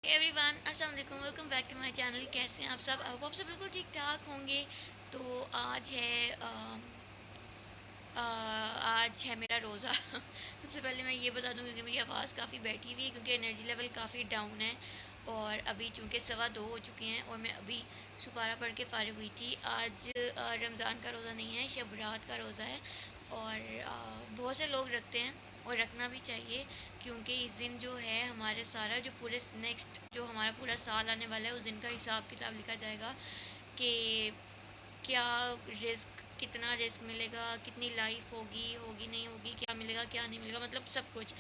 Everyone अस्सलाम वालेकुम, welcome back to my channel. कैसे हैं आप सब? आप सब बिल्कुल ठीक ठाक होंगे। तो आज है आज है मेरा रोज़ा। सबसे पहले मैं ये बता दूं क्योंकि मेरी आवाज़ काफ़ी बैठी हुई है क्योंकि एनर्जी लेवल काफ़ी डाउन है। और अभी चूँकि 2:15 हो चुके हैं और मैं अभी सुपारा पढ़ के फ़ारिग हुई थी। आज रमज़ान का रोज़ा नहीं है, शब रात का रोज़ा है। और बहुत से लोग रखते हैं और रखना भी चाहिए क्योंकि इस दिन जो है हमारे सारा जो पूरे नेक्स्ट जो हमारा पूरा साल आने वाला है उस दिन का हिसाब किताब लिखा जाएगा कि क्या रिस्क कितना रिस्क मिलेगा, कितनी लाइफ होगी होगी नहीं होगी, क्या मिलेगा क्या नहीं मिलेगा, मतलब सब कुछ।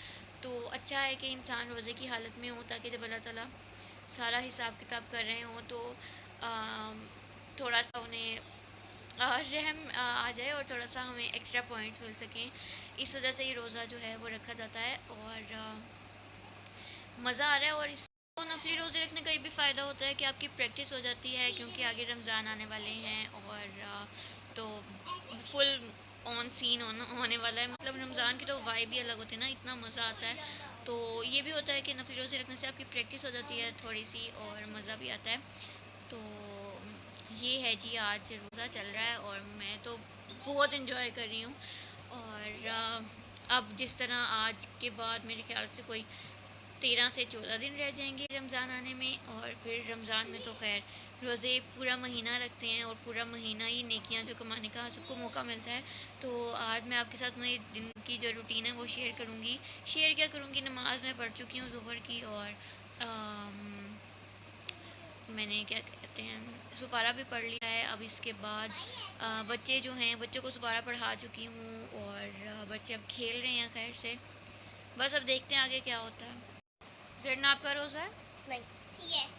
तो अच्छा है कि इंसान रोज़े की हालत में हो ताकि जब अल्लाह ताला सारा हिसाब किताब कर रहे हों तो थोड़ा सा उन्हें रहम आ जाए और थोड़ा सा हमें एक्स्ट्रा पॉइंट्स मिल सकें। इस वजह से ये रोज़ा जो है वो रखा जाता है और मज़ा आ रहा है। और इसको नफली रोज़े रखने का ये भी फ़ायदा होता है कि आपकी प्रैक्टिस हो जाती है क्योंकि आगे रमज़ान आने वाले हैं और तो फुल ऑन सीन होने वाला है। मतलब रमज़ान की तो वाइब भी अलग होती है ना, इतना मज़ा आता है। तो ये भी होता है कि नफली रोज़े रखने से आपकी प्रैक्टिस हो जाती है थोड़ी सी और मज़ा भी आता है। तो ये है जी, आज रोज़ा चल रहा है और मैं तो बहुत इन्जॉय कर रही हूँ। और अब जिस तरह आज के बाद मेरे ख्याल से कोई 13 से 14 दिन रह जाएंगे रमज़ान आने में। और फिर रमज़ान में तो खैर रोज़े पूरा महीना रखते हैं और पूरा महीना ही नेकियां जो कमाने का सबको मौका मिलता है। तो आज मैं आपके साथ मेरे दिन की जो रूटीन है वो शेयर करूँगी। शेयर क्या करूँगी, नमाज मैं पढ़ चुकी हूँ ज़ुहर की और मैंने क्या कहते हैं सुपारा भी पढ़ लिया है। अब इसके बाद बच्चे जो हैं बच्चों को सुपारा पढ़ा चुकी हूँ और बच्चे अब खेल रहे हैं खैर से। बस अब देखते हैं आगे क्या होता है। जरनाब का रोज़ा है? नहीं। यस।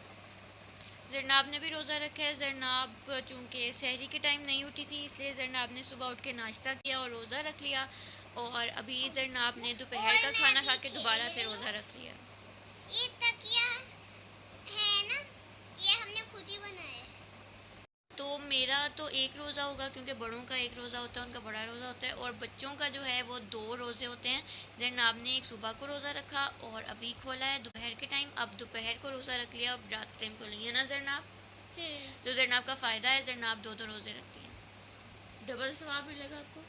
जरनाब ने भी रोज़ा रखा है। जरनाब चूँकि सहरी के टाइम नहीं उठी थी इसलिए जरनाब ने सुबह उठ के नाश्ता किया और रोज़ा रख लिया। और अभी जरनाब ने दोपहर का खाना खा के दोबारा से रोज़ा रख लिया। ये तकिया है ना, ये हमने खुद ही बनाया है। तो मेरा तो एक रोज़ा होगा क्योंकि बड़ों का एक रोज़ा होता है, उनका बड़ा रोज़ा होता है। और बच्चों का जो है वो 2 रोज़े होते हैं। जरनाब ने एक सुबह को रोज़ा रखा और अभी खोला है दोपहर के टाइम। अब दोपहर को रोज़ा रख लिया, अब रात के टाइम खोलेंगे, है ना जरनाब? तो जरनाब का फ़ायदा है, जरनाब 2 2 रोज़े रखती हैं। डबल सवाब मिलेगा आपको।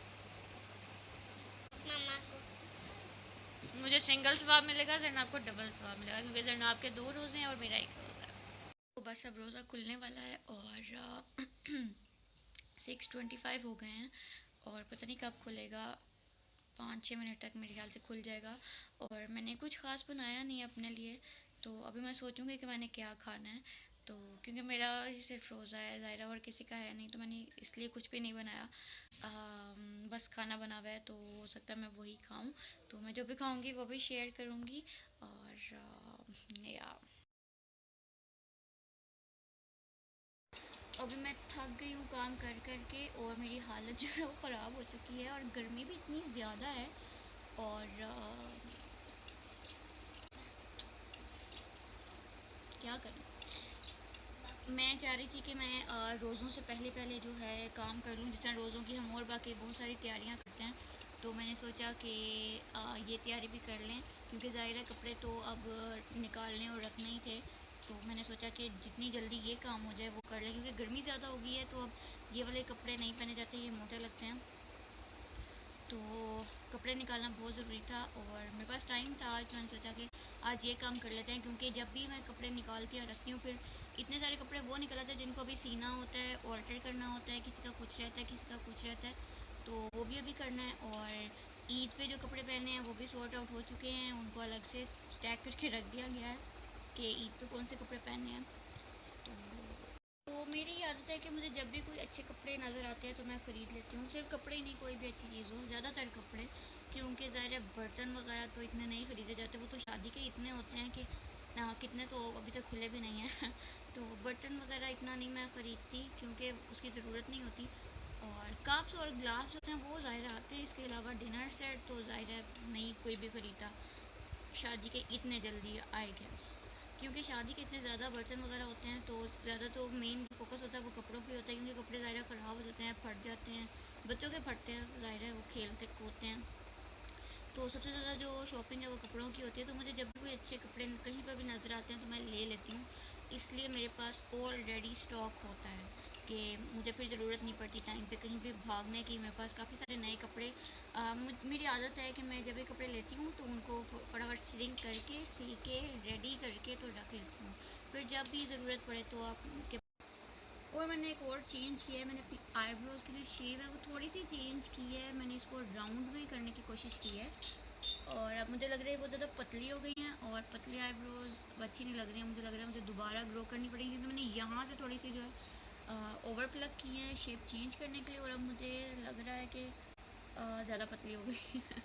मम्मा को। मुझे सिंगल सवाब मिलेगा, जरनाब को डबल सवाब मिलेगा क्योंकि जरनाब के 2 रोज़े हैं और मेरा एक रोज़ा है। तो बस अब रोज़ा खुलने वाला है और 6:25 हो गए हैं और पता नहीं कब खुलेगा। 5 6 मिनट तक मेरे ख्याल से खुल जाएगा। और मैंने कुछ ख़ास बनाया नहीं है अपने लिए। तो अभी मैं सोचूंगी कि मैंने क्या खाना है। तो क्योंकि मेरा ही सिर्फ रोज़ा है ज़ाहिरा और किसी का है नहीं, तो मैंने इसलिए कुछ भी नहीं बनाया। बस खाना बना हुआ है तो हो सकता है मैं वही खाऊं। तो मैं जो भी खाऊंगी वो भी शेयर करूंगी। और या अभी मैं थक गई हूँ काम कर कर के और मेरी हालत जो है वो ख़राब हो चुकी है और गर्मी भी इतनी ज़्यादा है। और क्या करूँ। मैं चाह रही थी कि मैं रोज़ों से पहले पहले जो है काम कर लूँ, जिस तरह रोज़ों की हम और बाकी बहुत सारी तैयारियाँ करते हैं। तो मैंने सोचा कि ये तैयारी भी कर लें क्योंकि ज़ाहिर है कपड़े तो अब निकालने और रखने ही थे। तो मैंने सोचा कि जितनी जल्दी ये काम हो जाए वो कर लें क्योंकि गर्मी ज़्यादा हो गई है। तो अब ये वाले कपड़े नहीं पहने जाते, ये मोटे लगते हैं। तो कपड़े निकालना बहुत ज़रूरी था और मेरे पास टाइम था तो मैंने सोचा कि आज ये काम कर लेते हैं क्योंकि जब भी मैं कपड़े निकालती और रखती हूँ फिर इतने सारे कपड़े वो निकल आते हैं जिनको अभी सीना होता है, ऑल्टर करना होता है, किसी का कुछ रहता है किसी का कुछ रहता है। तो वो भी अभी करना है। और ईद पे जो कपड़े पहने हैं वो भी सॉर्ट आउट हो चुके हैं, उनको अलग से स्टैक करके रख दिया गया है कि ईद पे कौन से कपड़े पहनने हैं। तो मेरी ये आदत है कि मुझे जब भी कोई अच्छे कपड़े नज़र आते हैं तो मैं ख़रीद लेती हूँ। सिर्फ कपड़े ही नहीं, कोई भी अच्छी चीज़ हो, ज़्यादातर कपड़े। क्योंकि ज़ाहिर है बर्तन वगैरह तो इतने नहीं ख़रीदे जाते, वो तो शादी के इतने होते हैं कि कितने तो अभी तक खुले भी नहीं हैं। तो बर्तन वगैरह इतना नहीं मैं ख़रीदती क्योंकि उसकी ज़रूरत नहीं होती। और कप्स और ग्लास होते हैं वो ज़ाहिर आते हैं, इसके अलावा डिनर सेट तो ज़ाहिर है नहीं कोई भी ख़रीदा शादी के इतने जल्दी आई गेस। क्योंकि शादी के इतने ज़्यादा बर्तन वगैरह होते हैं तो ज़्यादा तो मेन फोकस होता है वो कपड़ों पे होता है क्योंकि कपड़े ज़ाहिर ख़राब हो जाते हैं, फट जाते हैं, बच्चों के फटते हैं, ज़ाहिर है वो खेलते कूदते हैं। तो सबसे ज़्यादा जो शॉपिंग है वो कपड़ों की होती है, तो मुझे जब भी कोई अच्छे कपड़े कहीं पर भी नज़र आते हैं तो मैं ले लेती हूँ। इसलिए मेरे पास ऑलरेडी स्टॉक होता है कि मुझे फिर ज़रूरत नहीं पड़ती टाइम पे कहीं भी भागने की। मेरे पास काफ़ी सारे नए कपड़े, मेरी आदत है कि मैं जब भी कपड़े लेती हूँ तो उनको फटाफट स्टिचिंग करके सी के रेडी करके तो रख लेती हूँ, फिर जब भी ज़रूरत पड़े तो आप के। और मैंने एक और चेंज किया है, मैंने अपनी आईब्रोज़ की जो शेप है वो थोड़ी सी चेंज की है, मैंने इसको राउंड में करने की कोशिश की है। और अब मुझे लग रहा है बहुत ज़्यादा पतली हो गई हैं और पतली आईब्रोज़ अच्छी नहीं लग रही हैं। मुझे लग रहा है मुझे दोबारा ग्रो करनी पड़ेगी, क्योंकि मैंने यहाँ से थोड़ी सी जो है ओवर प्लग की है शेप चेंज करने के लिए, और अब मुझे लग रहा है कि ज़्यादा पतली हो गई है।